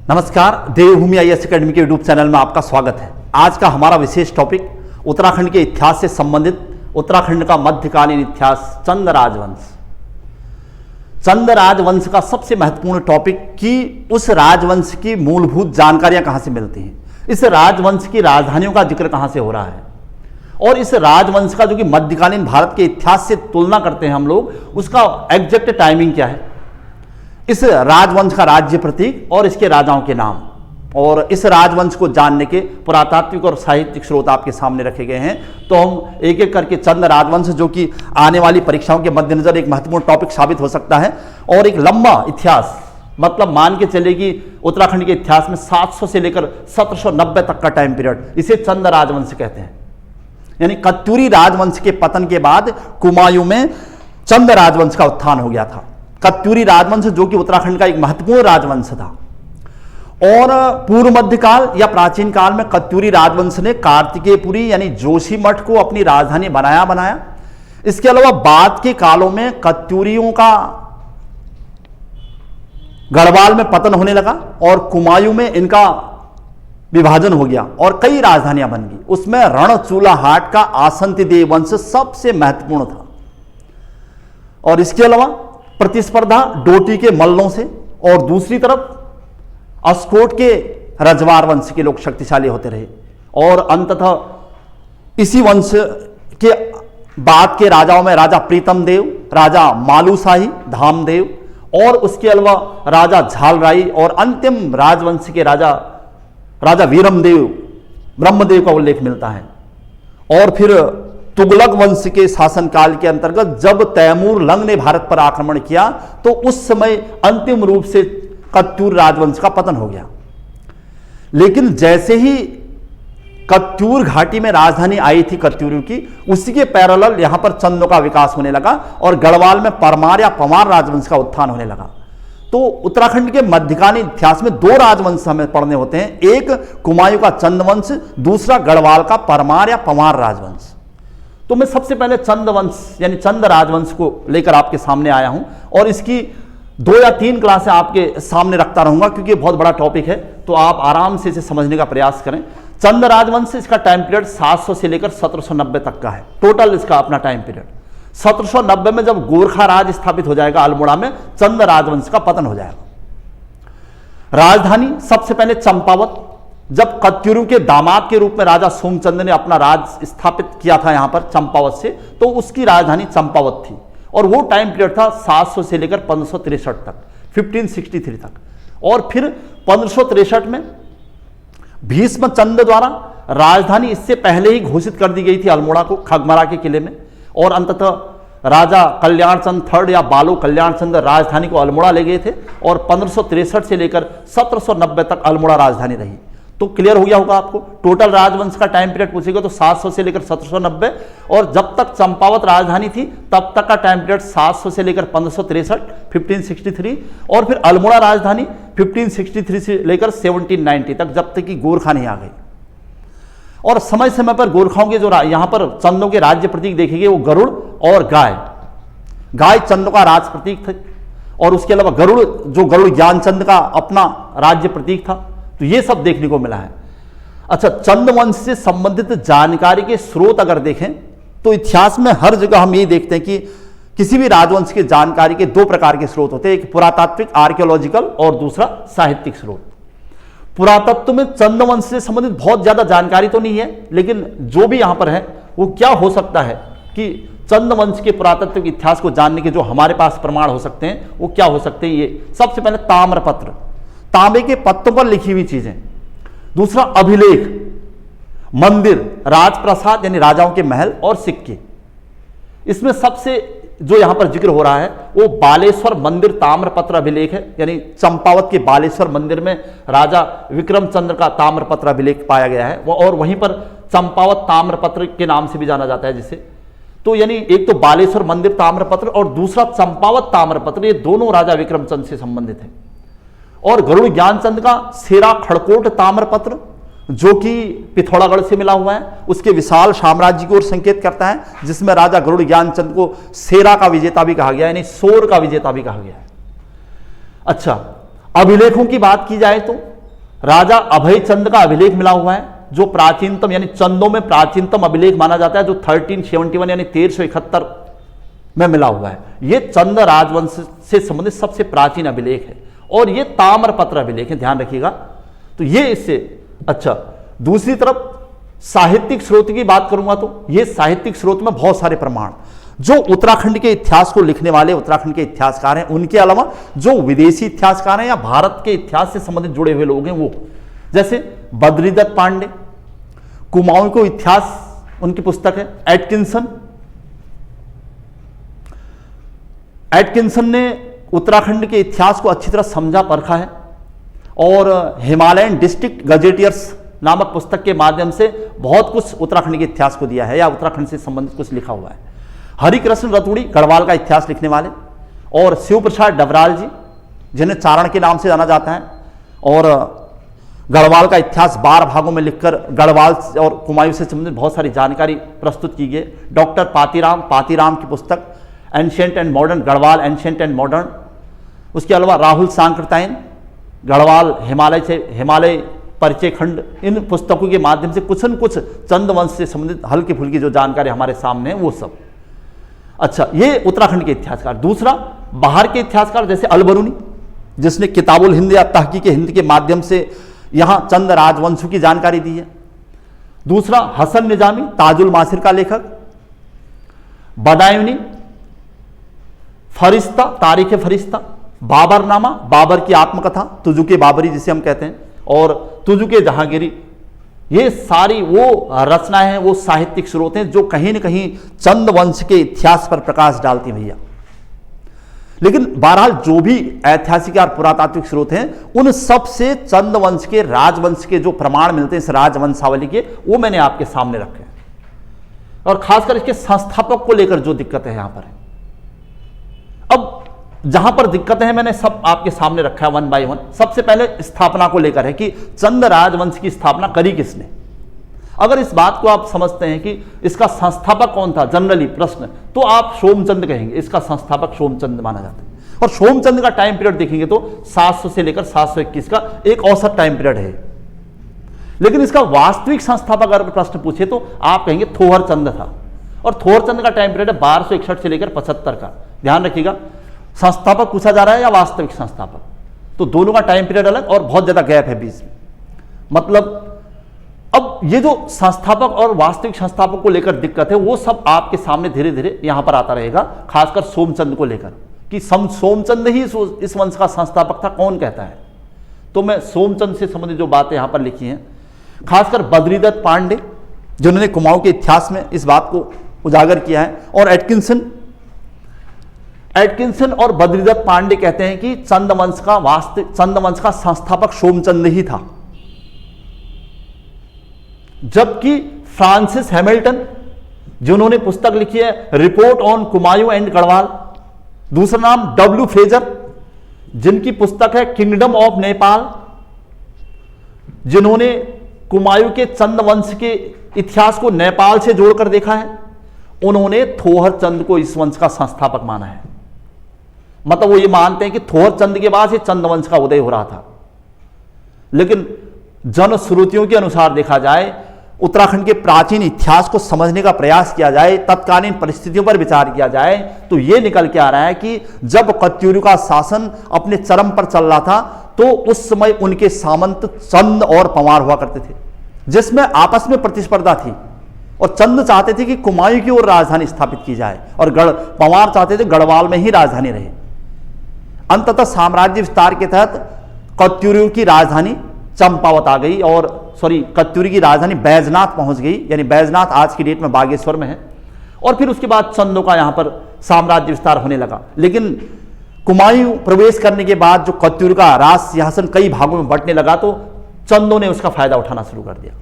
नमस्कार, देवभूमि IAS academy के YouTube channel में आपका स्वागत है। आज का हमारा विशेष टॉपिक उत्तराखंड के इतिहास से संबंधित उत्तराखंड का मध्यकालीन इतिहास, चंद राजवंश। चंद राजवंश का सबसे महत्वपूर्ण टॉपिक कि उस राजवंश की मूलभूत जानकारियां कहां से मिलती हैं, इस राजवंश की राजधानियों का जिक्र कहां से हो रहा है, और इस राजवंश का जो कि मध्यकालीन भारत के इतिहास से तुलना करते हैं हम लोग, उसका एग्जैक्ट टाइमिंग क्या है, इस राजवंश का राज्य प्रतीक और इसके राजाओं के नाम, और इस राजवंश को जानने के पुरातात्विक और साहित्यिक स्रोत आपके सामने रखे गए हैं। तो हम एक एक करके चंद राजवंश, जो कि आने वाली परीक्षाओं के मद्देनजर एक महत्वपूर्ण टॉपिक साबित हो सकता है, और एक लंबा इतिहास, मतलब मान के चले कि उत्तराखंड के इतिहास में 700 से लेकर 1790 तक का टाइम पीरियड, इसे चंद राजवंश कहते हैं। यानी कत्यूरी राजवंश के पतन के बाद कुमायूं में चंद राजवंश का उत्थान हो गया था। कत्यूरी राजवंश जो कि उत्तराखंड का एक महत्वपूर्ण राजवंश था, और पूर्व मध्यकाल या प्राचीन काल में कत्यूरी राजवंश ने कार्तिकेयपुरी यानी जोशीमठ को अपनी राजधानी बनाया। इसके अलावा बाद के कालों में कत्यूरियों का गढ़वाल में पतन होने लगा और कुमायूं में इनका विभाजन हो गया और कई राजधानियां बन गई। उसमें रणचूलाहाट का आसंतिदेव वंश सबसे महत्वपूर्ण था, और इसके अलावा प्रतिस्पर्धा डोटी के मल्लों से, और दूसरी तरफ अस्कोट के रजवार वंश के लोग शक्तिशाली होते रहे, और अंततः इसी वंश के बाद के राजाओं में राजा प्रीतम देव, राजा मालूशाही धामदेव, और उसके अलावा राजा झालराई, और अंतिम राजवंश के राजा वीरमदेव ब्रह्मदेव का उल्लेख मिलता है। और फिर तुगलक वंश के शासनकाल के अंतर्गत जब तैमूर लंग ने भारत पर आक्रमण किया, तो उस समय अंतिम रूप से कत्यूर राजवंश का पतन हो गया। लेकिन जैसे ही कत्यूर घाटी में राजधानी आई थी कत्यूरियों की, उसी के पैरेलल यहां पर चंदों का विकास होने लगा, और गढ़वाल में परमार या पमार राजवंश का उत्थान होने लगा। तो उत्तराखंड के मध्यकालीन इतिहास में दो राजवंश हमें पढ़ने होते हैं, एक कुमायूं का चंद वंश, दूसरा गढ़वाल का परमार या पमार राजवंश। तो मैं सबसे पहले चंद वंश यानी चंद राजवंश को लेकर आपके सामने आया हूं, और इसकी 2 या 3 क्लासें आपके सामने रखता रहूंगा, क्योंकि बहुत बड़ा टॉपिक है, तो आप आराम से इसे समझने का प्रयास करें। चंद राजवंश, इसका टाइम पीरियड 700 से लेकर 1790 तक का है, टोटल इसका अपना टाइम पीरियड। 1790 में जब गोरखा राज स्थापित हो जाएगा अल्मोड़ा में, चंद राजवंश का पतन हो जाएगा। राजधानी सबसे पहले चंपावत, जब कत्यूरियों के दामाद के रूप में राजा सोमचंद ने अपना राज स्थापित किया था यहां पर चंपावत से, तो उसकी राजधानी चंपावत थी, और वो टाइम पीरियड था 700 से लेकर 1563 तक, 1563 तक। और फिर 1563 में भीष्मचंद द्वारा राजधानी इससे पहले ही घोषित कर दी गई थी अल्मोड़ा को, खगमरा के किले में, और अंततः राजा कल्याणचंद थर्ड या बालो कल्याणचंद राजधानी को अल्मोड़ा ले गए थे, और 1563 से लेकर 1790 तक अल्मोड़ा राजधानी रही। तो क्लियर हो गया होगा आपको। टोटल राजवंश का टाइम पीरियड पूछेगा तो 700 से लेकर 1790, और जब तक चंपावत राजधानी थी तब तक का टाइम पीरियड 700 से लेकर 1563, 1563, और फिर अल्मोड़ा राजधानी 1563 से लेकर 1790 तक, जब तक कि गोरखा नहीं आ गई। और समय समय पर गोरखाओं के जो यहां पर चंदों के राज्य प्रतीक देखेंगे, वो गरुड़ और गाय चंदों का राज प्रतीक थे, और उसके अलावा गरुड़ ज्ञानचंद का अपना राज्य प्रतीक था। तो ये सब देखने को मिला है। अच्छा, चंद वंश से संबंधित जानकारी के स्रोत अगर देखें तो इतिहास में हर जगह हम ये देखते हैं कि किसी भी राजवंश की जानकारी के 2 प्रकार के स्रोत होते हैं, एक पुरातात्विक आर्कियोलॉजिकल और दूसरा साहित्यिक स्रोत। पुरातत्व में चंद वंश से संबंधित बहुत ज्यादा जानकारी तो नहीं है, लेकिन जो भी यहां पर है वो क्या हो सकता है कि चंद वंश के पुरातत्व के इतिहास को जानने के जो हमारे पास प्रमाण हो सकते हैं वो क्या हो सकते हैं। ये सबसे पहले ताम्रपत्र, तांबे के पत्तों पर लिखी हुई चीजें। दूसरा अभिलेख, मंदिर, राजप्रसाद यानी राजाओं के महल, और सिक्के। इसमें सबसे जो यहां पर जिक्र हो रहा है वो बालेश्वर मंदिर ताम्रपत्र अभिलेख है, यानी चंपावत के बालेश्वर मंदिर में राजा विक्रमचंद्र का ताम्रपत्र अभिलेख पाया गया है, और वहीं पर चंपावत ताम्रपत्र के नाम से भी जाना जाता है जिसे। तो यानी एक तो बालेश्वर मंदिर ताम्रपत्र और दूसरा चंपावत ताम्रपत्र, ये दोनों राजा विक्रमचंद्र से संबंधित है। और गरुड़ ज्ञानचंद का सेरा खड़कोट ताम्रपत्र, जो कि पिथौरागढ़ से मिला हुआ है, उसके विशाल साम्राज्य की ओर संकेत करता है, जिसमें राजा गरुड़ ज्ञानचंद को सेरा का विजेता भी कहा गया, यानी सोर का विजेता भी कहा गया है। अच्छा, अभिलेखों की बात की जाए तो राजा अभय चंद का अभिलेख मिला हुआ है, जो प्राचीनतम यानी चंदों में प्राचीनतम अभिलेख माना जाता है, जो 1371 यानी 1371 में मिला हुआ है। यह चंद राजवंश से संबंधित सबसे प्राचीन अभिलेख है और यह ताम्रपत्र अभिलेख है, ध्यान रखिएगा। तो यह इससे अच्छा। दूसरी तरफ साहित्यिक स्रोत की बात करूंगा तो यह साहित्यिक स्रोत में बहुत सारे प्रमाण जो उत्तराखंड के इतिहास को लिखने वाले उत्तराखंड के इतिहासकार हैं, उनके अलावा जो विदेशी इतिहासकार हैं या भारत के इतिहास से संबंधित जुड़े हुए लोग हैं, वो जैसे बद्रीदत्त पांडे, कुमाऊं को इतिहास उनकी पुस्तक है। एटकिंसन ने उत्तराखंड के इतिहास को अच्छी तरह समझा परखा है और हिमालयन डिस्ट्रिक्ट गजेटियर्स नामक पुस्तक के माध्यम से बहुत कुछ उत्तराखंड के इतिहास को दिया है या उत्तराखंड से संबंधित कुछ लिखा हुआ है। हरिकृष्ण रतूड़ी गढ़वाल का इतिहास लिखने वाले, और शिव प्रसाद डबराल जी जिन्हें चारण के नाम से जाना जाता है, और गढ़वाल का इतिहास 12 भागों में लिखकर गढ़वाल और कुमायूं से संबंधित बहुत सारी जानकारी प्रस्तुत की गई। डॉक्टर पातीराम की पुस्तक ancient and modern, Garhwal ancient and modern. उसके अलावा राहुल सांकृताइन गढ़वाल हिमालय परिचय खंड, इन पुस्तकों के माध्यम से कुछ न कुछ चंद वंश से संबंधित हल्की फुल्की जो जानकारी हमारे सामने है वो सब। अच्छा, ये उत्तराखंड के इतिहासकार। दूसरा, बाहर के इतिहासकार जैसे अलबरूनी, जिसने किताबुल हिंद या तहकीक हिंद के माध्यम से यहां चंद राजवंशों की जानकारी दी है। दूसरा, हसन निजामी ताजुल मासिर का लेखक, बदायूनी फरिश्ता तारीख फरिश्ता, बाबरनामा बाबर की आत्मकथा, तुजुके बाबरी जिसे हम कहते हैं, और तुजुके जहांगीरी, ये सारी वो रचनाएं हैं, वो साहित्यिक स्रोत हैं जो कहीं न कहीं चंद वंश के इतिहास पर प्रकाश डालती भैया। लेकिन बहरहाल जो भी ऐतिहासिक और पुरातात्विक स्रोत हैं, उन सब से चंद वंश के राजवंश के जो प्रमाण मिलते हैं इस राजवंशावली के, वो मैंने आपके सामने रखे हैं। और खासकर इसके संस्थापक को लेकर जो दिक्कत है यहां पर है। अब जहां पर दिक्कतें हैं मैंने सब आपके सामने रखा है वन बाय वन। सबसे पहले स्थापना को लेकर है कि चंद राजवंश की स्थापना करी किसने। अगर इस बात को आप समझते हैं कि इसका संस्थापक कौन था, जनरली प्रश्न, तो आप सोमचंद कहेंगे। इसका संस्थापक सोमचंद माना जाता है। और सोमचंद का टाइम पीरियड देखेंगे तो 700 से लेकर 721 का एक औसत टाइम पीरियड है। लेकिन इसका वास्तविक संस्थापक अगर प्रश्न पूछे तो आप कहेंगे थोहरचंद था, और थोहरचंद का टाइम पीरियड है 1261 से लेकर 75 का। ध्यान रखिएगा, संस्थापक पूछा जा रहा है या वास्तविक संस्थापक, तो दोनों का टाइम पीरियड अलग और बहुत ज्यादा गैप है बीच में। मतलब अब ये जो संस्थापक और वास्तविक संस्थापक को लेकर दिक्कत है वो सब आपके सामने धीरे धीरे यहां पर आता रहेगा, खासकर सोमचंद को लेकर कि सोमचंद ही इस वंश का संस्थापक था, कौन कहता है। तो मैं सोमचंद से संबंधित जो बातें यहां पर लिखी हैं, खासकर बद्रीदत्त पांडे जिन्होंने कुमाऊं के इतिहास में इस बात को उजागर किया है, और एटकिंसन और बद्रीदत्त पांडे कहते हैं कि चंद वंश का संस्थापक सोमचंद ही था। जबकि फ्रांसिस हैमिल्टन जिन्होंने पुस्तक लिखी है report on Kumaon and Garhwal, दूसरा नाम डब्ल्यू फ्रेजर जिनकी पुस्तक है किंगडम ऑफ नेपाल, जिन्होंने कुमायूं के चंद वंश के इतिहास को नेपाल से जोड़कर देखा है, उन्होंने थोहरचंद को इस वंश का संस्थापक माना है। मतलब वो ये मानते हैं कि थोहरचंद के बाद से चंद वंश का उदय हो रहा था। लेकिन जनश्रुतियों के अनुसार देखा जाए, उत्तराखंड के प्राचीन इतिहास को समझने का प्रयास किया जाए, तत्कालीन परिस्थितियों पर विचार किया जाए, तो यह निकल के आ रहा है कि जब कत्यूरी का शासन अपने चरम पर चल रहा था तो उस समय उनके सामंत चंद और पंवार हुआ करते थे, जिसमें आपस में प्रतिस्पर्धा थी। और चंद चाहते थे कि कुमायूं की ओर राजधानी स्थापित की जाए और पंवार चाहते थे गढ़वाल में ही राजधानी रहे। अंततः साम्राज्य विस्तार के तहत कत्यूरी की राजधानी चंपावत आ गई, और कत्यूरी की राजधानी बैजनाथ पहुंच गई, यानी बैजनाथ आज की डेट में बागेश्वर में है। और फिर उसके बाद चंदों का यहां पर साम्राज्य विस्तार होने लगा। लेकिन कुमायूं प्रवेश करने के बाद जो कत्यूरी का राज सिंहासन कई भागों में बंटने लगा, तो चंदों ने उसका फायदा उठाना शुरू कर दिया।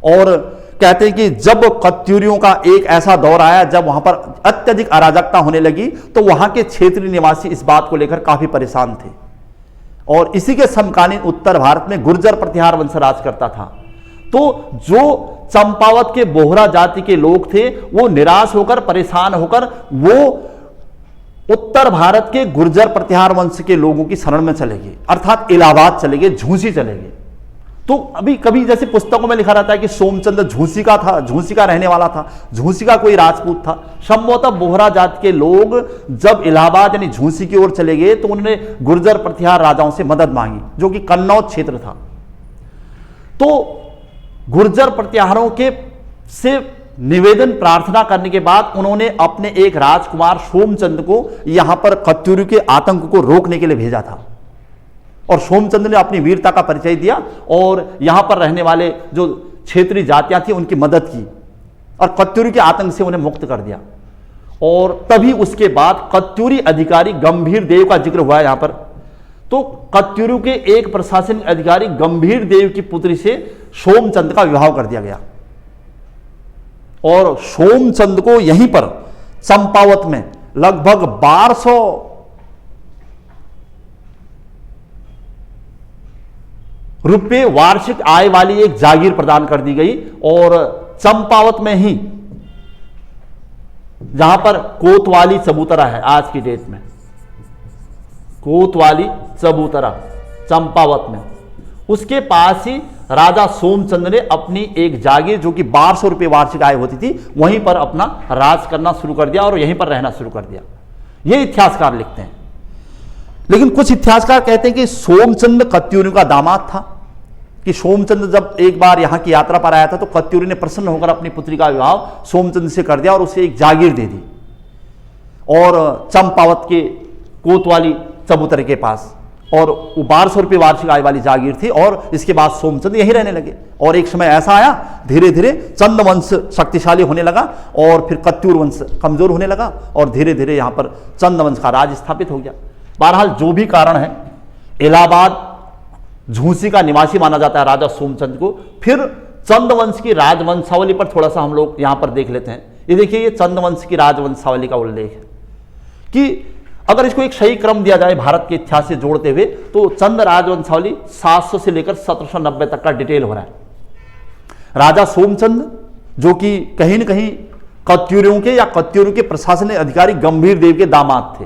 और कहते हैं कि जब कत्यूरियों का एक ऐसा दौर आया जब वहां पर अत्यधिक अराजकता होने लगी, तो वहां के क्षेत्रीय निवासी इस बात को लेकर काफी परेशान थे। और इसी के समकालीन उत्तर भारत में गुर्जर प्रतिहार वंश राज करता था। तो जो चंपावत के बोहरा जाति के लोग थे वो निराश होकर, परेशान होकर वो उत्तर भारत के गुर्जर प्रतिहार वंश के लोगों की शरण में चले गए, अर्थात इलाहाबाद चले गए, झूंसी चले गए। तो अभी कभी जैसे पुस्तकों में लिखा रहता है कि सोमचंद झूसी का था, झूसी का रहने वाला था, झूसी का कोई राजपूत था। संभवतः बोहरा जाति के लोग जब इलाहाबाद यानी झूसी की ओर चले गए तो उन्होंने गुर्जर प्रतिहार राजाओं से मदद मांगी, जो कि कन्नौज क्षेत्र था। तो गुर्जर प्रतिहारों के से निवेदन प्रार्थना करने के बाद उन्होंने अपने एक राजकुमार सोमचंद को यहां पर कत्यूरी के आतंक को रोकने के लिए भेजा था, और सोमचंद ने अपनी वीरता का परिचय दिया और यहां पर रहने वाले जो क्षेत्रीय जातियां थी उनकी मदद की और कत्यूरी के आतंक से उन्हें मुक्त कर दिया। और तभी उसके बाद कत्यूरी अधिकारी गंभीर देव का जिक्र हुआ है यहां पर। तो कत्यूरी के एक प्रशासनिक अधिकारी गंभीर देव की पुत्री से सोमचंद का विवाह कर दिया गया, और सोमचंद को यहीं पर चंपावत में लगभग 1200 रुपये वार्षिक आय वाली एक जागीर प्रदान कर दी गई। और चंपावत में ही जहां पर कोतवाली चबूतरा है आज की डेट में, कोतवाली चबूतरा चंपावत में, उसके पास ही राजा सोमचंद ने अपनी एक जागीर जो कि 1200 रुपये वार्षिक आय होती थी वहीं पर अपना राज करना शुरू कर दिया और यहीं पर रहना शुरू कर दिया। ये इतिहासकार लिखते हैं। लेकिन कुछ इतिहासकार कहते हैं कि सोमचंद कत्यूरी का दामाद था, कि सोमचंद जब एक बार यहां की यात्रा पर आया था तो कत्यूरी ने प्रसन्न होकर अपनी पुत्री का विवाह सोमचंद से कर दिया और उसे एक जागीर दे दी, और चंपावत के कोतवाली चबूतरे के पास, और वो 1200 रुपये वार्षिक आय वाली जागीर थी। और इसके बाद सोमचंद यहीं रहने लगे। और एक समय ऐसा आया, धीरे धीरे चंद वंश शक्तिशाली होने लगा और फिर कत्यूर वंश कमजोर होने लगा, और धीरे धीरे यहां पर चंद वंश का राज स्थापित हो गया। बहरहाल जो भी कारण है, इलाहाबाद झूसी का निवासी माना जाता है राजा सोमचंद को। फिर चंद वंश की राजवंशावली पर थोड़ा सा हम लोग यहां पर देख लेते हैं। ये देखिए, ये चंद वंश की राजवंशावली का उल्लेख है कि अगर इसको एक सही क्रम दिया जाए भारत के इतिहास से जोड़ते हुए तो चंद राजवंशावली 700 से लेकर 1790 तक का डिटेल हो रहा है। राजा सोमचंद जो कि कहीं न कहीं कत्यूरियों के या कत्यूरियों के प्रशासनिक अधिकारी गंभीर देव के दामाद थे,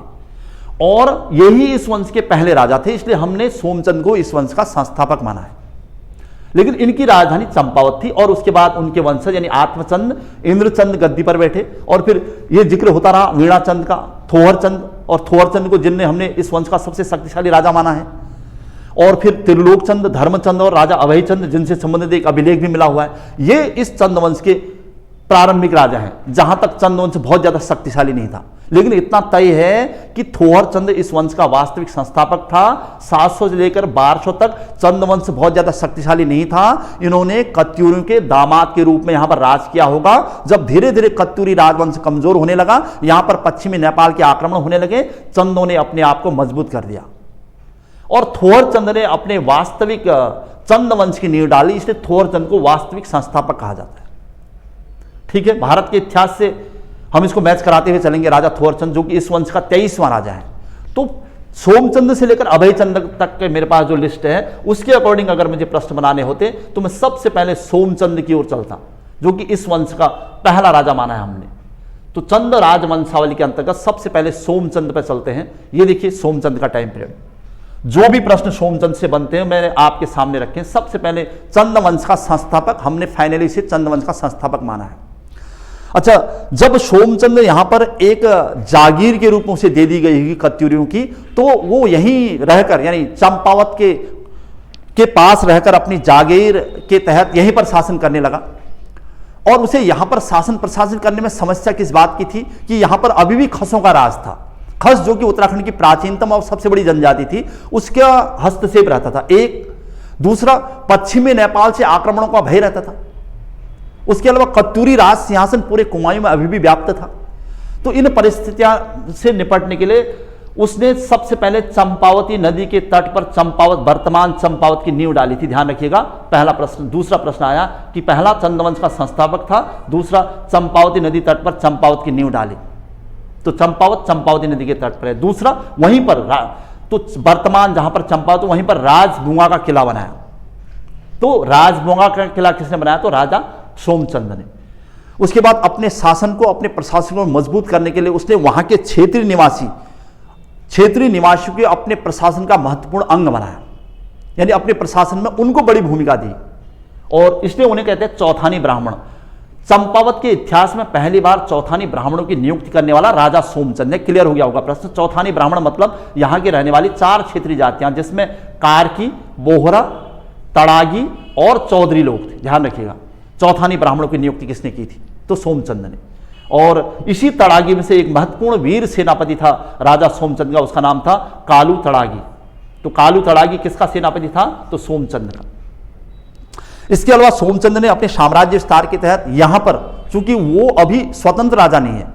और यही इस वंश के पहले राजा थे, इसलिए हमने सोमचंद को इस वंश का संस्थापक माना है। लेकिन इनकी राजधानी चंपावत थी, और उसके बाद उनके वंशज यानी आत्मचंद, इंद्रचंद गद्दी पर बैठे, और फिर यह जिक्र होता रहा वीणाचंद का, थोहरचंद, और थोहरचंद को जिनने हमने इस वंश का सबसे शक्तिशाली राजा माना है, और फिर त्रिलोकचंद, धर्मचंद और राजा अभयचंद जिनसे संबंधित एक अभिलेख भी मिला हुआ है। ये इस चंद वंश के प्रारंभिक राजा हैं, जहां तक चंद वंश बहुत ज्यादा शक्तिशाली नहीं था। लेकिन इतना तय है कि थोहरचंद इस वंश का वास्तविक संस्थापक था। 700 से लेकर 1200 तक चंद वंश बहुत ज्यादा शक्तिशाली नहीं था। इन्होंने कत्यूरियों के दामाद के रूप में यहां पर राज किया होगा। जब धीरे धीरे कत्यूरी राजवंश कमजोर होने लगा, यहां पर पश्चिमी नेपाल के आक्रमण होने लगे, चंदों ने अपने आप को मजबूत कर दिया, और थोहरचंद ने अपने वास्तविक चंद वंश की नींव डाली। इसलिए थोहरचंद को वास्तविक संस्थापक कहा जाता है। ठीक है, भारत के इतिहास से हम इसको मैच कराते हुए चलेंगे। राजा थोहरचंद जो कि इस वंश का 23वां राजा है। तो सोमचंद से लेकर अभयचंद तक के मेरे पास जो लिस्ट है उसके अकॉर्डिंग अगर मुझे प्रश्न बनाने होते तो मैं सबसे पहले सोमचंद की ओर चलता, जो कि इस वंश का पहला राजा माना है हमने। तो चंद राजवंशावली के अंतर्गत सबसे पहले सोमचंद पर चलते हैं। ये देखिए सोमचंद का टाइम पीरियड। जो भी प्रश्न सोमचंद से बनते हैं मैंने आपके सामने रखे हैं। सबसे पहले चंद वंश का संस्थापक हमने फाइनली से चंद वंश का संस्थापक माना है। अच्छा, जब सोमचंद यहां पर एक जागीर के रूप में उसे दे दी गई होगी कत्यूरियों की, तो वो यहीं रहकर यानी चंपावत के पास रहकर अपनी जागीर के तहत यहीं पर शासन करने लगा। और उसे यहां पर शासन प्रशासन करने में समस्या किस बात की थी कि यहां पर अभी भी खसों का राज था। खस जो कि उत्तराखंड की प्राचीनतम और सबसे बड़ी जनजाति थी, उसका हस्तक्षेप रहता था। एक दूसरा, पश्चिमी नेपाल से आक्रमणों का भय रहता था। उसके अलावा कत्यूरी राज सिंहासन पूरे कुमाऊं में अभी भी व्याप्त था। तो इन परिस्थितियों से निपटने के लिए उसने सबसे पहले चंपावती नदी के तट पर चंपावत, वर्तमान चंपावत की नींव डाली थी। ध्यान रखिएगा, पहला प्रश्न। दूसरा प्रश्न आया कि पहला चंदवंश का संस्थापक था, दूसरा चंपावती नदी तट पर चंपावत की नींव डाली। तो चंपावत चंपावती नदी के तट पर है। दूसरा, वहीं पर तो वर्तमान जहां पर चंपावत, वहीं पर राजभूंगा का किला बनाया। तो राजभूंगा का किला किसने बनाया? तो राजा सोमचंद ने। उसके बाद अपने शासन को, अपने प्रशासन को मजबूत करने के लिए उसने वहां के क्षेत्रीय निवासियों के अपने प्रशासन का महत्वपूर्ण अंग बनाया। यानी अपने प्रशासन में उनको बड़ी भूमिका दी, और इसलिए उन्हें कहते हैं चौथानी ब्राह्मण। चंपावत के इतिहास में पहली बार चौथानी ब्राह्मणों की नियुक्ति करने वाला राजा सोमचंद है। क्लियर हो गया होगा प्रश्न। चौथानी ब्राह्मण मतलब यहां की रहने वाली 4 क्षेत्रीय जातियां, जिसमें कार्की, बोहरा, तड़ागी और चौधरी लोग थे। ध्यान रखिएगा, चौथानी ब्राह्मणों की नियुक्ति किसने की थी? तो सोमचंद ने। और इसी तड़ागी में से एक महत्वपूर्ण वीर सेनापति था राजा सोमचंद का, उसका नाम था कालू तड़ागी। तो कालू तड़ागी किसका सेनापति था? तो सोमचंद का। इसके अलावा सोमचंद ने अपने साम्राज्य विस्तार के तहत यहां पर, चूंकि वो अभी स्वतंत्र राजा नहीं है,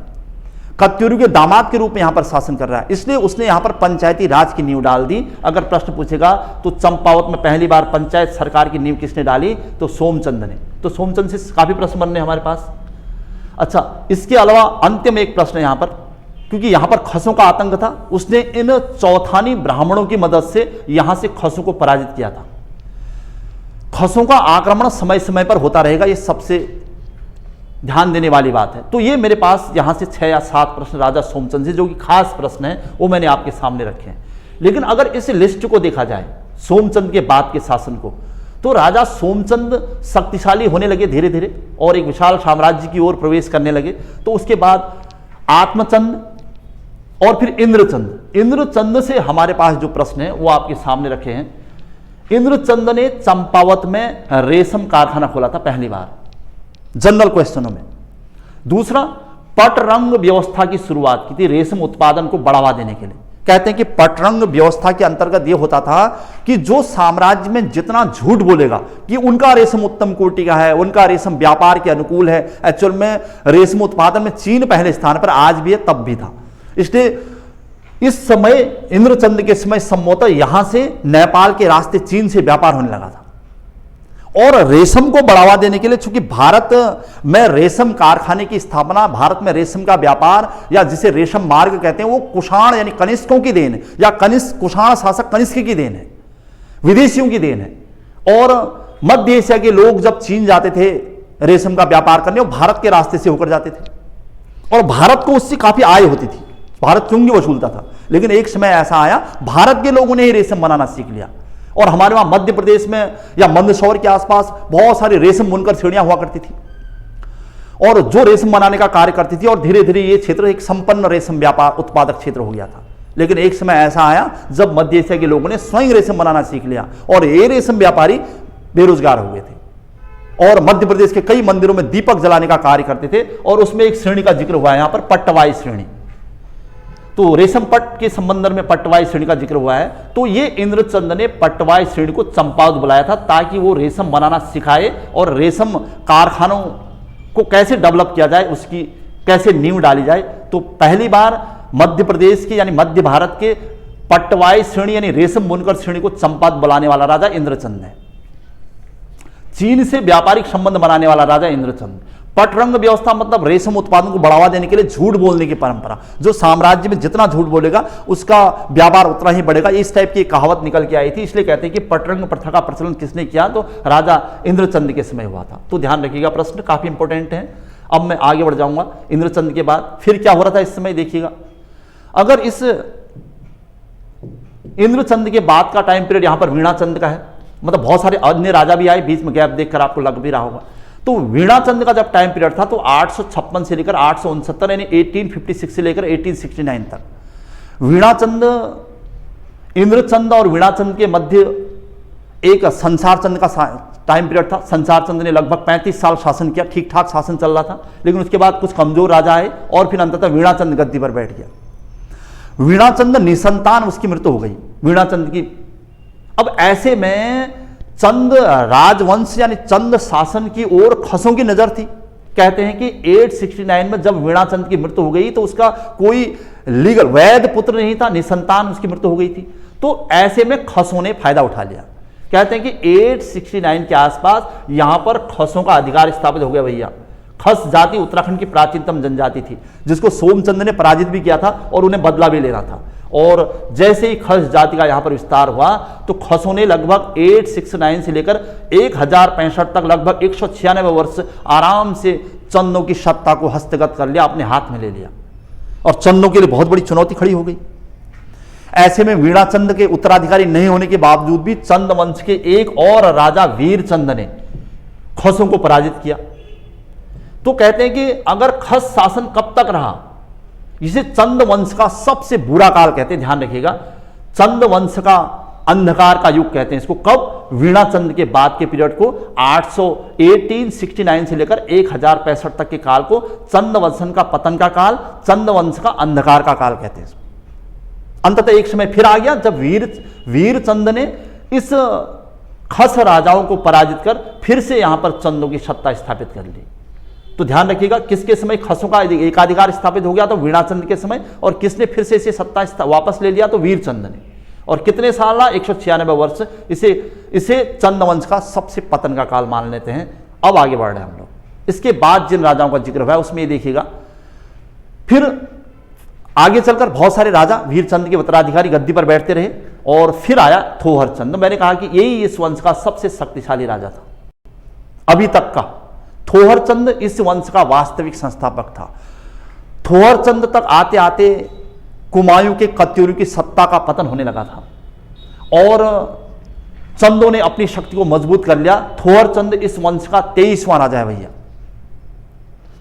कत्यूरी के दामाद के रूप में यहां पर शासन कर रहा है, इसलिए उसने यहां पर पंचायती राज की नींव डाल दी। अगर प्रश्न पूछेगा तो चंपावत में पहली बार पंचायत सरकार की नींव किसने डाली? तो सोमचंद ने। तो सोमचंद से काफी प्रश्न बन रहे हमारे पास। अच्छा, इसके अलावा अंतिम एक प्रश्न यहां पर, क्योंकि यहां पर खसों का आतंक था, उसने इन चौथानी ब्राह्मणों की मदद से यहां से खसों को पराजित किया था। खसों का आक्रमण समय समय पर होता रहेगा, यह सबसे ध्यान देने वाली बात है। तो ये मेरे पास यहां से 6 या 7 प्रश्न राजा सोमचंद से, जो कि खास प्रश्न है, वो मैंने आपके सामने रखे हैं। लेकिन अगर इस लिस्ट को देखा जाए सोमचंद के बाद के शासन को, तो राजा सोमचंद शक्तिशाली होने लगे धीरे धीरे और एक विशाल साम्राज्य की ओर प्रवेश करने लगे। तो उसके बाद आत्मचंद और फिर इंद्रचंद। इंद्रचंद से हमारे पास जो प्रश्न है वो आपके सामने रखे हैं। इंद्रचंद ने चंपावत में रेशम कारखाना खोला था पहली बार, जनरल क्वेश्चनों में। दूसरा, पटरंग व्यवस्था की शुरुआत की थी रेशम उत्पादन को बढ़ावा देने के लिए। कहते हैं कि पटरंग व्यवस्था के अंतर्गत यह होता था कि जो साम्राज्य में जितना झूठ बोलेगा कि उनका रेशम उत्तम कोटि का है, उनका रेशम व्यापार के अनुकूल है, एक्चुअल में रेशम उत्पादन में चीन पहले स्थान पर आज भी है, तब भी था। इसलिए इस समय इंद्रचंद के समय संभवतः यहां से नेपाल के रास्ते चीन से व्यापार होने लगा था। और रेशम को बढ़ावा देने के लिए, चूंकि भारत में रेशम कारखाने की स्थापना, भारत में रेशम का व्यापार या जिसे रेशम मार्ग कहते हैं, वो कुषाण यानी कनिष्कों की देन है, या कुषाण शासक कनिष्क की देन है, विदेशियों की देन है। और मध्य एशिया के लोग जब चीन जाते थे रेशम का व्यापार करने, वो भारत के रास्ते से होकर जाते थे और भारत को उससे काफी आय होती थी, भारत चुंगी वसूलता था। लेकिन एक समय ऐसा आया, भारत के लोगों ने ही रेशम बनाना सीख लिया और हमारे वहां मध्य प्रदेश में या मंदसौर के आसपास बहुत सारी रेशम बुनकर श्रेणियां हुआ करती थी और जो रेशम बनाने का कार्य करती थी, और धीरे धीरे ये क्षेत्र एक संपन्न रेशम व्यापार उत्पादक क्षेत्र हो गया था। लेकिन एक समय ऐसा आया जब मध्य एशिया के लोगों ने स्वयं रेशम बनाना सीख लिया और ये रेशम व्यापारी बेरोजगार हो गए थे और मध्य प्रदेश के कई मंदिरों में दीपक जलाने का कार्य करते थे। और उसमें एक श्रेणी का जिक्र हुआ है यहां पर, पट्टवाई श्रेणी। तो रेशम पट के संबंध में पट्टवाई श्रेणी का जिक्र हुआ है। तो ये इंद्रचंद ने पट्टवाई श्रेणी को चंपावत बुलाया था ताकि वो रेशम बनाना सिखाए और रेशम कारखानों को कैसे डेवलप किया जाए, उसकी कैसे नींव डाली जाए। तो पहली बार मध्य प्रदेश के यानी मध्य भारत के पट्टवाई श्रेणी यानी रेशम बुनकर श्रेणी को चंपावत बुलाने वाला राजा इंद्रचंद है। चीन से व्यापारिक संबंध बनाने वाला राजा इंद्रचंद। पटरंग व्यवस्था मतलब रेशम उत्पादन को बढ़ावा देने के लिए झूठ बोलने की परंपरा, जो साम्राज्य में जितना झूठ बोलेगा उसका व्यापार उतना ही बढ़ेगा, इस टाइप की कहावत निकल के आई थी। इसलिए कहते हैं कि पटरंग प्रथा का प्रचलन किसने किया? तो राजा इंद्रचंद के समय हुआ था। तो ध्यान रखिएगा, प्रश्न काफी इंपॉर्टेंट है। अब मैं आगे बढ़ जाऊंगा। इंद्रचंद के बाद फिर क्या हो रहा था इस समय देखिएगा। अगर इस इंद्रचंद के बाद का टाइम पीरियड यहां पर वीणाचंद का है, मतलब बहुत सारे अन्य राजा भी आए, बीच में गैप देखकर आपको लग भी रहा होगा। तो वीणाचंद का जब टाइम पीरियड था तो 856 से लेकर 869 यानी 1856 से लेकर 1869 तक वीणाचंद, इंद्रचंद और वीणाचंद के मध्य एक संसार चंद का टाइम पीरियड था। संसार चंद ने लगभग 35 साल शासन किया, ठीक ठाक शासन चल रहा था। लेकिन उसके बाद कुछ कमजोर राजा आए और फिर अंततः वीणाचंद गद्दी पर बैठ गया। वीणाचंद निसंतान, उसकी मृत्यु हो गई वीणाचंद की। अब ऐसे में चंद राजवंश यानी चंद शासन की ओर खसों की नजर थी। कहते हैं कि 869 में जब वीणाचंद की मृत्यु हो गई तो उसका कोई लीगल वैध पुत्र नहीं था, निसंतान उसकी मृत्यु हो गई थी। तो ऐसे में खसों ने फायदा उठा लिया। कहते हैं कि 869 के आसपास यहां पर खसों का अधिकार स्थापित हो गया। भैया, खस जाति उत्तराखंड की प्राचीनतम जनजाति थी जिसको सोमचंद ने पराजित भी किया था और उन्हें बदला भी लेना था। और जैसे ही खस जाति का यहां पर विस्तार हुआ तो खसों ने लगभग 869 से लेकर 1065 तक लगभग 196 वर्ष आराम से चंदों की सत्ता को हस्तगत कर लिया, अपने हाथ में ले लिया और चंदों के लिए बहुत बड़ी चुनौती खड़ी हो गई। ऐसे में वीणाचंद के उत्तराधिकारी नहीं होने के बावजूद भी चंद वंश के एक और राजा वीरचंद ने खसों को पराजित किया। तो कहते हैं कि अगर खस शासन कब तक रहा, इसे चंद वंश का सबसे बुरा काल कहते हैं, ध्यान रखिएगा। चंद वंश का अंधकार का युग कहते हैं इसको। कब? वीणाचंद के बाद के पीरियड को 1869 से लेकर 1065 तक के काल को चंद वंश का पतन का काल, चंद वंश का अंधकार का काल कहते हैं इसको। अंततः एक समय फिर आ गया जब वीरचंद ने इस खस राजाओं को पराजित कर फिर से यहां पर चंदों की सत्ता स्थापित कर ली। तो ध्यान रखिएगा, किसके समय खसों का एकाधिकार स्थापित हो गया तो वीणाचंद के समय, और किसने फिर से इसे सत्ता वापस ले लिया तो वीरचंद ने। और कितने साल रहा? 196 वर्ष। इसे चंद वंश का सबसे पतन का काल मान लेते हैं। अब आगे बढ़ रहे हैं हम लोग। इसके बाद जिन राजाओं का जिक्र हुआ है उसमें ये देखिएगा, फिर आगे चलकर बहुत सारे राजा वीरचंद के उत्तराधिकारी गद्दी पर बैठते रहे और फिर आया थोहरचंद। मैंने कहा कि यही इस वंश का सबसे शक्तिशाली राजा था अभी तक का। थोहरचंद इस वंश का वास्तविक संस्थापक था। थोहरचंद तक आते आते कुमायूं के कत्यूरी की सत्ता का पतन होने लगा था और चंदों ने अपनी शक्ति को मजबूत कर लिया। थोहरचंद इस वंश का 23वां राजा है भैया।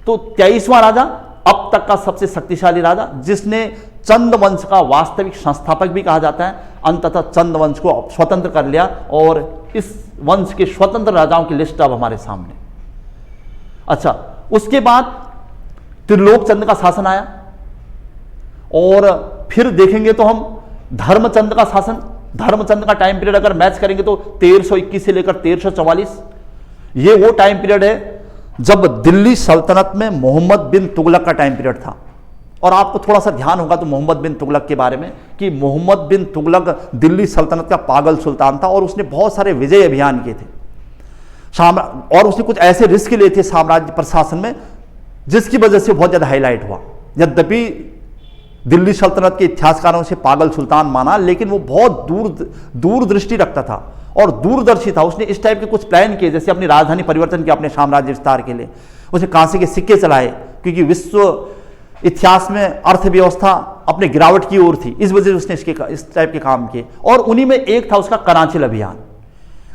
तो 23वां राजा, अब तक का सबसे शक्तिशाली राजा, जिसने चंद वंश का वास्तविक संस्थापक भी कहा जाता है। अंततः चंद वंश को स्वतंत्र कर लिया और इस वंश के स्वतंत्र राजाओं की लिस्ट अब हमारे सामने। अच्छा, उसके बाद त्रिलोकचंद का शासन आया और फिर देखेंगे तो हम धर्मचंद का शासन। धर्मचंद का टाइम पीरियड अगर मैच करेंगे तो 1321 से लेकर 1344, ये वो टाइम पीरियड है जब दिल्ली सल्तनत में मोहम्मद बिन तुगलक का टाइम पीरियड था। और आपको थोड़ा सा ध्यान होगा तो मोहम्मद बिन तुगलक के बारे में कि मोहम्मद बिन तुगलक दिल्ली सल्तनत का पागल सुल्तान था और उसने बहुत सारे विजय अभियान किए थे और उसने कुछ ऐसे रिस्क लिए थे साम्राज्य प्रशासन में जिसकी वजह से बहुत ज्यादा हाईलाइट हुआ। यद्यपि दिल्ली सल्तनत के इतिहासकारों से पागल सुल्तान माना, लेकिन वो बहुत दूरदृष्टि रखता था और दूरदर्शी था। उसने इस टाइप के कुछ प्लान किए, जैसे अपनी राजधानी परिवर्तन किया अपने साम्राज्य विस्तार के लिए। उसने कांसे के सिक्के चलाए क्योंकि विश्व इतिहास में अर्थव्यवस्था अपने गिरावट की ओर थी, इस वजह से उसने इस टाइप के काम किए। और उन्हीं में एक था उसका कराचिल अभियान।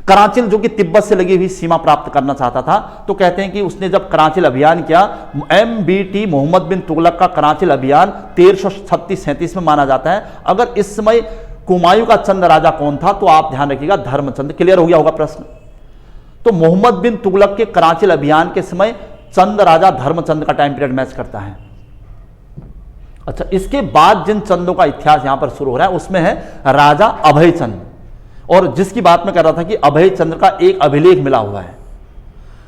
कराचिल जो कि तिब्बत से लगी हुई सीमा प्राप्त करना चाहता था। तो कहते हैं कि उसने जब कराचिल अभियान किया, MBT मोहम्मद बिन तुगलक का कराचिल अभियान 1336-37 में माना जाता है। अगर इस समय कुमायूं का चंद राजा कौन था तो आप ध्यान रखिएगा, धर्मचंद। क्लियर हो गया होगा प्रश्न? तो मोहम्मद बिन तुगलक के कराचिल अभियान के समय चंद राजा धर्मचंद का टाइम पीरियड मैच करता है। अच्छा, इसके बाद जिन चंदों का इतिहास यहां पर शुरू हो रहा है उसमें है राजा अभयचंद, और जिसकी बात मैं कर रहा था कि अभयचंद का एक अभिलेख मिला हुआ है।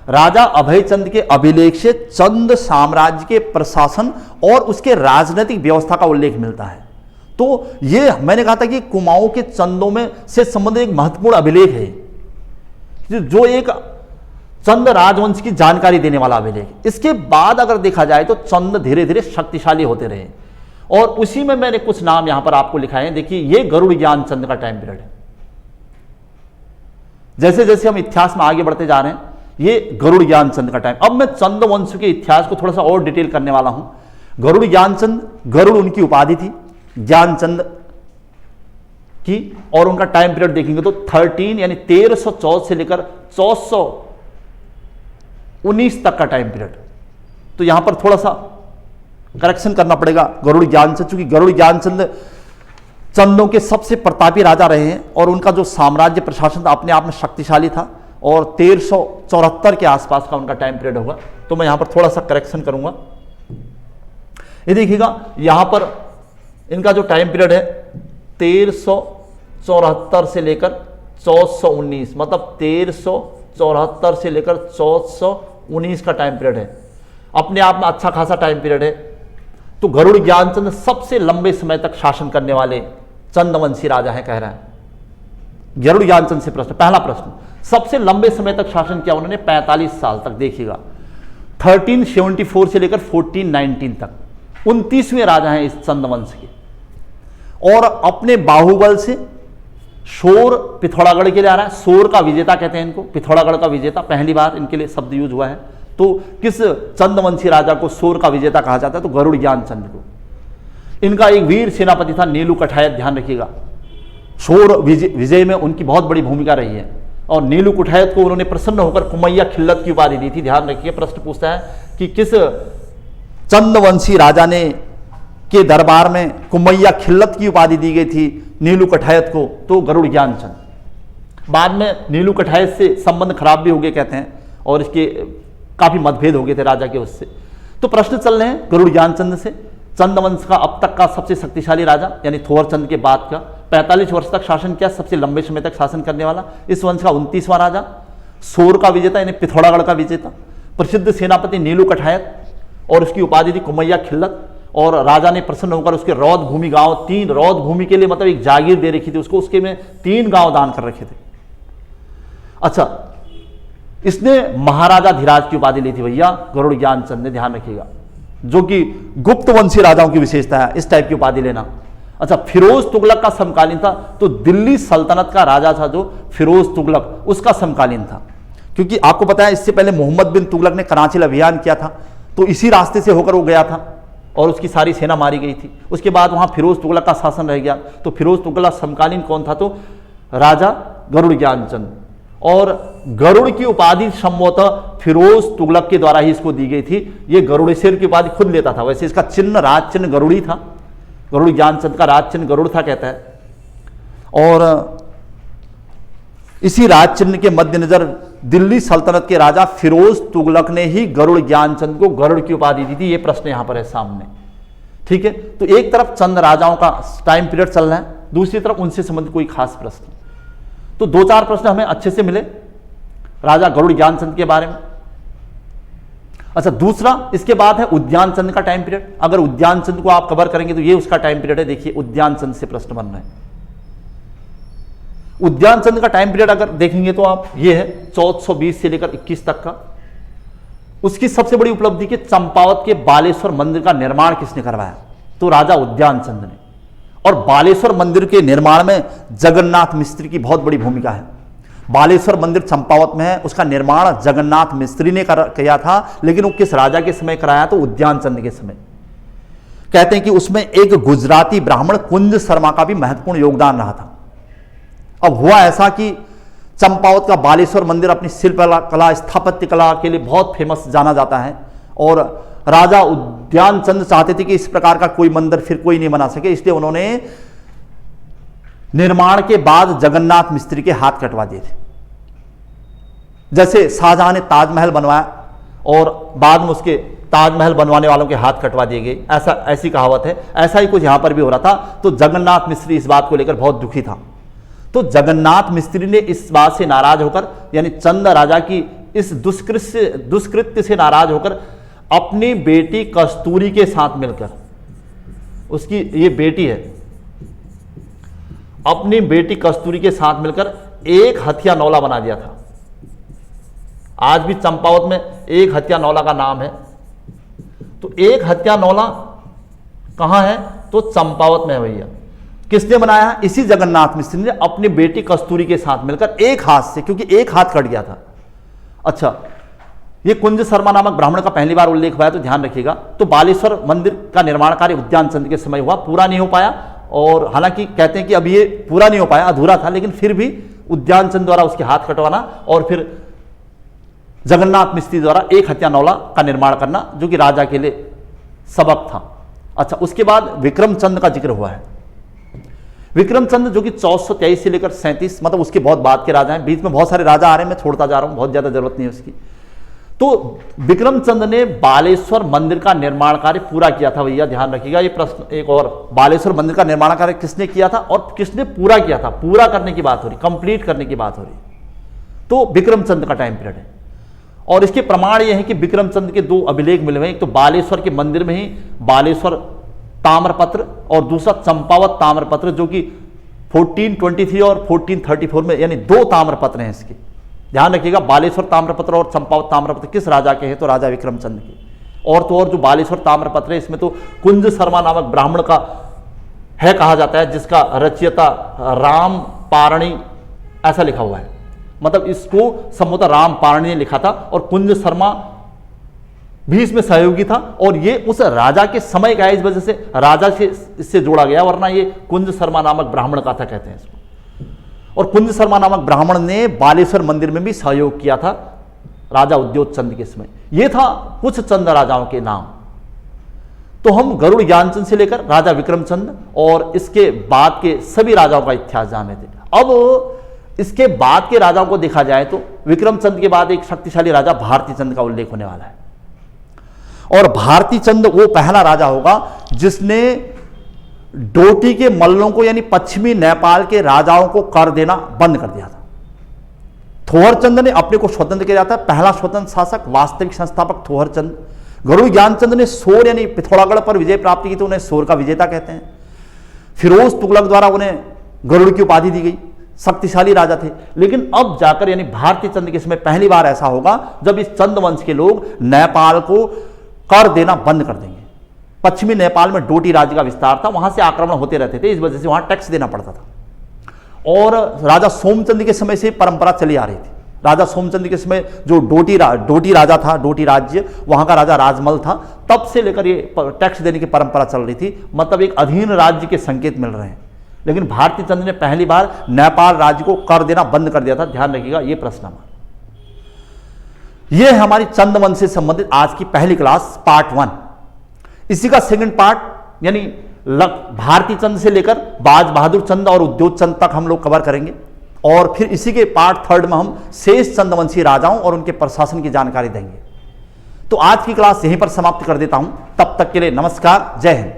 राजा अभयचंद के अभिलेख से चंद साम्राज्य के प्रशासन और उसके राजनीतिक व्यवस्था का उल्लेख मिलता है। तो ये मैंने कहा था कि कुमाऊं के चंदों में से संबंधित एक महत्वपूर्ण अभिलेख है जो एक चंद राजवंश की जानकारी देने वाला अभिलेख। इसके बाद अगर देखा जाए तो चंद धीरे धीरे शक्तिशाली होते रहे और उसी में मैंने कुछ नाम यहां पर आपको लिखाए हैं। देखिए, ये गरुड़ ज्ञान चंद का टाइम पीरियड है। जैसे जैसे हम इतिहास में आगे बढ़ते जा रहे हैं, ये गरुड़ ज्ञानचंद का टाइम। अब मैं चंद वंश के इतिहास को थोड़ा सा और डिटेल करने वाला हूं। गरुड़ ज्ञानचंद, गरुड़ उनकी उपाधि थी ज्ञानचंद की, और उनका टाइम पीरियड देखेंगे तो 13 यानी 1314 से लेकर 1419 तक का टाइम पीरियड। तो यहां पर थोड़ा सा करेक्शन करना पड़ेगा गरुड़ ज्ञानचंद, चूंकि गरुड़ ज्ञानचंद चंदों के सबसे प्रतापी राजा रहे हैं और उनका जो साम्राज्य प्रशासन था अपने आप में शक्तिशाली था, और 1374 के आसपास का उनका टाइम पीरियड होगा। तो मैं यहां पर थोड़ा सा करेक्शन करूंगा। ये देखिएगा, यहां पर इनका जो टाइम पीरियड है 1374 से लेकर 1419, मतलब 1374 से लेकर 1419 का टाइम पीरियड है। अपने आप में अच्छा खासा टाइम पीरियड है। तो गरुड़ ज्ञानचंद सबसे लंबे समय तक शासन करने वाले चंदवंशी राजा हैं, कह रहे हैं। गरुड़ ज्ञानचंद से प्रश्न, पहला प्रश्न, सबसे लंबे समय तक शासन किया उन्होंने 45 साल तक। देखिएगा, 1374 से लेकर 1419 तक 29वें राजा हैं इस चंदवंश के, और अपने बाहुबल से शोर पिथौरागढ़ के लिए आ रहा है। शोर का विजेता कहते हैं इनको, पिथौरागढ़ का विजेता, पहली बार इनके लिए शब्द यूज हुआ है। तो किस चंदवंशी राजा को शोर का विजेता कहा जाता है? तो गरुड़ ज्ञानचंद को। इनका एक वीर सेनापति था नीलू कठायत, ध्यान रखिएगा। शोर विजय में उनकी बहुत बड़ी भूमिका रही है। और नीलू कठायत को उन्होंने प्रसन्न होकर कुमैया खिल्लत की उपाधि दी थी। ध्यान रखिए, प्रश्न पूछता है कि किस चंदवंशी राजा ने के दरबार में कुमैया खिल्लत की उपाधि दी गई थी नीलू कठायत को? तो गरुड़ ज्ञानचंद। बाद में नीलू कठायत से संबंध खराब भी हो गए कहते हैं, और इसके काफी मतभेद हो गए थे राजा के उससे। तो प्रश्न चल रहे हैं गरुड़ ज्ञानचंद से। चंदवंश का अब तक का सबसे शक्तिशाली राजा, यानी थोरचंद के बाद का 45 वर्ष तक शासन किया, सबसे लंबे समय तक शासन करने वाला। इस वंश का 29वां राजा, सोर का विजेता यानी पिथौरागढ़ का विजेता, प्रसिद्ध सेनापति नीलू कठायत, और उसकी उपाधि थी कुमैया खिल्लत। और राजा ने प्रसन्न होकर उसके रौद भूमि गांव, 3 रौद भूमि के लिए मतलब एक जागीर दे रखी थी उसको, उसके में 3 गांव दान कर रखे थे। अच्छा, इसने महाराजा धीराज की उपाधि ली थी भैया गरुड़ ज्ञानचंद ने, ध्यान रखिएगा, जो कि गुप्त वंशी राजाओं की विशेषता है इस टाइप की उपाधि लेना। अच्छा, फिरोज तुगलक का समकालीन था, तो दिल्ली सल्तनत का राजा था जो फिरोज तुगलक, उसका समकालीन था। क्योंकि आपको पता है इससे पहले मोहम्मद बिन तुगलक ने कराची अभियान किया था, तो इसी रास्ते से होकर वो गया था और उसकी सारी सेना मारी गई थी। उसके बाद वहां फिरोज तुगलक का शासन रह गया। तो फिरोज तुगलक समकालीन कौन था? तो राजा गरुड़ ज्ञानचंद। और गरुड़ की उपाधि संभवतः फिरोज तुगलक के द्वारा ही इसको दी गई थी। ये गरुड़ेश्वर की उपाधि खुद लेता था। वैसे इसका चिन्ह, राज चिन्ह गरुड़ी था, गरुड़ ज्ञानचंद का राज चिन्ह गरुड़ था कहता है। और इसी राज चिन्ह के मद्देनजर दिल्ली सल्तनत के राजा फिरोज तुगलक ने ही गरुड़ ज्ञानचंद को गरुड़ की उपाधि दी थी। ये प्रश्न यहां पर है सामने, ठीक है। तो एक तरफ चंद राजाओं का टाइम पीरियड चल रहा है, दूसरी तरफ उनसे संबंधित कोई खास प्रश्न। तो 2-4 प्रश्न हमें अच्छे से मिले राजा गरुड़ ज्ञानचंद के बारे में। अच्छा, दूसरा इसके बाद है उद्यान चंद का टाइम पीरियड। अगर उद्यान चंद को आप कवर करेंगे तो ये उसका टाइम पीरियड है। देखिए, उद्यान चंद से प्रश्न बन रहे हैं। उद्यान चंद का टाइम पीरियड अगर देखेंगे तो आप, ये है 1420 से लेकर 21 तक का। उसकी सबसे बड़ी उपलब्धि के चंपावत के बालेश्वर मंदिर का निर्माण किसने करवाया? तो राजा उद्यान चंद ने। और बालेश्वर मंदिर के निर्माण में जगन्नाथ मिस्त्री की बहुत बड़ी भूमिका है। बालेश्वर मंदिर चंपावत में है, उसका निर्माण जगन्नाथ मिस्त्री ने किया था। लेकिन वो किस राजा के समय कराया? तो उद्यान चंद के समय। कहते हैं कि उसमें एक गुजराती ब्राह्मण कुंज शर्मा का भी महत्वपूर्ण योगदान रहा था। अब हुआ ऐसा कि चंपावत का बालेश्वर मंदिर अपनी शिल्प कला, स्थापत्य कला के लिए बहुत फेमस जाना जाता है। और राजा उद्यान चंद चाहते थे कि इस प्रकार का कोई मंदिर फिर कोई नहीं बना सके, इसलिए उन्होंने निर्माण के बाद जगन्नाथ मिस्त्री के हाथ कटवा दिए थे। जैसे शाहजहां ने ताजमहल बनवाया और बाद में उसके ताजमहल बनवाने वालों के हाथ कटवा दिए गए, ऐसी कहावत है। ऐसा ही कुछ यहां पर भी हो रहा था। तो जगन्नाथ मिस्त्री इस बात को लेकर बहुत दुखी था। तो जगन्नाथ मिस्त्री ने इस बात से नाराज होकर, यानी चंद राजा की इस दुष्कृत्य से नाराज होकर अपनी बेटी कस्तूरी के साथ मिलकर, उसकी ये बेटी है, अपनी बेटी कस्तूरी के साथ मिलकर एक हथिया नौला बना दिया था। आज भी चंपावत में एक हथिया नौला का नाम है। तो एक हथिया नौला कहां है? तो चंपावत में है भैया। किसने बनाया है? इसी जगन्नाथ मिस्त्री ने अपनी बेटी कस्तूरी के साथ मिलकर एक हाथ से, क्योंकि एक हाथ कट गया था। अच्छा, ये कुंज शर्मा नामक ब्राह्मण का पहली बार उल्लेख हुआ है, तो ध्यान रखिएगा। तो बालेश्वर मंदिर का निर्माण कार्य उद्यान चंद के समय हुआ, पूरा नहीं हो पाया। और हालांकि कहते हैं कि अब ये पूरा नहीं हो पाया, अधूरा था, लेकिन फिर भी उद्यान चंद द्वारा उसके हाथ कटवाना और फिर जगन्नाथ मिस्त्री द्वारा एक हथिया नौला का निर्माण करना, जो कि राजा के लिए सबक था। अच्छा, उसके बाद विक्रम चंद का जिक्र हुआ है। विक्रम चंद जो कि 1423 से लेकर 37, मतलब उसके बहुत बाद के राजा हैं। बीच में बहुत सारे राजा आ रहे हैं, मैं छोड़ता जा रहा हूं, बहुत ज्यादा जरूरत नहीं है उसकी। तो विक्रम चंद ने बालेश्वर मंदिर का निर्माण कार्य पूरा किया था भैया, ध्यान रखिएगा। ये प्रश्न एक और, बालेश्वर मंदिर का निर्माण कार्य किसने किया था और किसने पूरा किया था? पूरा करने की बात हो रही, कंप्लीट करने की बात हो रही। तो विक्रम चंद का टाइम पीरियड है। और इसके प्रमाण ये है कि विक्रम चंद के 2 अभिलेख मिले हुए हैं। एक तो बालेश्वर के मंदिर में ही बालेश्वर ताम्रपत्र और दूसरा चंपावत ताम्रपत्र, जो कि 1423 और 1434 में, यानी 2 ताम्रपत्र हैं इसके। ध्यान रखिएगा, बालेश्वर ताम्रपत्र और चंपावत ताम्रपत्र किस राजा के हैं? तो राजा विक्रम चंद के। और तो और जो बालेश्वर ताम्रपत्र है इसमें तो कुंज शर्मा नामक ब्राह्मण का है कहा जाता है, जिसका रचयिता राम पारणी ऐसा लिखा हुआ है। मतलब इसको संभवतः राम पारणी ने लिखा था और कुंज शर्मा भी इसमें सहयोगी था, और ये उस राजा के समय का है, इस वजह से राजा से इससे जोड़ा गया, वरना ये कुंज शर्मा नामक ब्राह्मण का था कहते हैं इसको। और कुंज शर्मा नामक ब्राह्मण ने बालेश्वर मंदिर में भी सहयोग किया था राजा उद्योत चंद के समय। ये था कुछ चंद राजाओं के नाम। तो हम गरुड़ ज्ञानचंद से लेकर राजा विक्रमचंद और इसके बाद के सभी राजाओं का इतिहास जाने थे। अब इसके बाद के राजाओं को देखा जाए तो विक्रमचंद के बाद एक शक्तिशाली राजा भारती चंद का उल्लेख होने वाला है, और भारती चंद वो पहला राजा होगा जिसने डोटी के मल्लों को यानी पश्चिमी नेपाल के राजाओं को कर देना बंद कर दिया था। थोहरचंद ने अपने को स्वतंत्र किया था, पहला स्वतंत्र शासक, वास्तविक संस्थापक थोहरचंद। गरुड़ ज्ञानचंद ने सोर यानी पिथौरागढ़ पर विजय प्राप्त की, तो उन्हें सोर का विजेता कहते हैं। फिरोज तुगलक द्वारा उन्हें गरुड़ की उपाधि दी गई, शक्तिशाली राजा थे। लेकिन अब जाकर यानी भारती चंद के समय पहली बार ऐसा होगा जब इस चंद वंश के लोग नेपाल को कर देना बंद कर देंगे। पश्चिमी नेपाल में डोटी राज्य का विस्तार था, वहां से आक्रमण होते रहते थे, इस वजह से वहां टैक्स देना पड़ता था। और राजा सोमचंद के समय से परंपरा चली आ रही थी। राजा सोमचंद के समय जो डोटी राजा था, डोटी राज्य, वहां का राजा राजमल था, तब से लेकर ये टैक्स देने की परंपरा चल रही थी, मतलब एक अधीन राज्य के संकेत मिल रहे हैं। लेकिन भारती चंद ने पहली बार नेपाल राज्य को कर देना बंद कर दिया था, ध्यान रखिएगा ये प्रश्न। यह है हमारी चंद वंश से संबंधित आज की पहली क्लास पार्ट 1। इसी का सेकंड पार्ट यानी भारती चंद से लेकर बाज बहादुर चंद और उद्योत चंद तक हम लोग कवर करेंगे, और फिर इसी के पार्ट 3 में हम शेष चंदवंशी राजाओं और उनके प्रशासन की जानकारी देंगे। तो आज की क्लास यहीं पर समाप्त कर देता हूं, तब तक के लिए नमस्कार, जय हिंद।